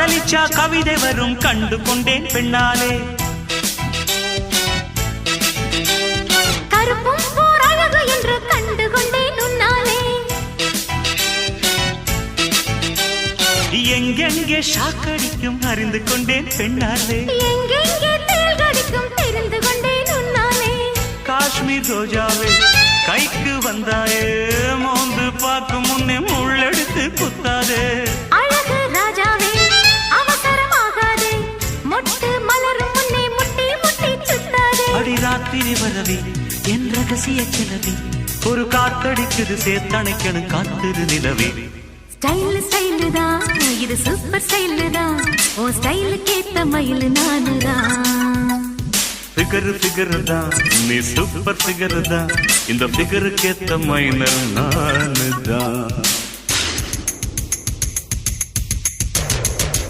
காதலிச்சா கவிதை வரும் கண்டு கொண்டேன் பெண்ணாலே. கருப்பும் போர் அழகு என்று கண்டு கொண்டேன் உன்னாலே. எங்கெங்கே ஷாக்கடிக்கும் அறிந்து கொண்டேன் பெண்ணாலே. எங்கெங்கே தேள் கடிக்கும் தெரிந்து கொண்டேன் உன்னாலே. காஷ்மீர் ரோஜாவே கைக்கு வந்தாயே, மோந்து பார்க்கும் முன்னே முள்ளெடுத்து குத்தாதே. அழகு ராஜாவே அவசரமாகாதே, மொட்டு மலரும் முன்னே முட்டி முட்டி சுத்தாதே. அடி ராத்திரி வரவே என் ரகசிய கிளவி, ஒரு காத்தடிக்குது சேர்த்தணைக்கணும் காத்திரு நிலவே. ஸ்டைல் ஸ்டைலு தான் இது, சூப்பர் ஸ்டைலு தான், ஓ ஸ்டைலுக்கு ஏத்த மயில் நானுதான். ஃபிகரு ஃபிகரு தான், நீ சூப்பர் ஃபிகரு தான், இந்த ஃபிகருக்கு ஏத்த மைனர் நானு தான்.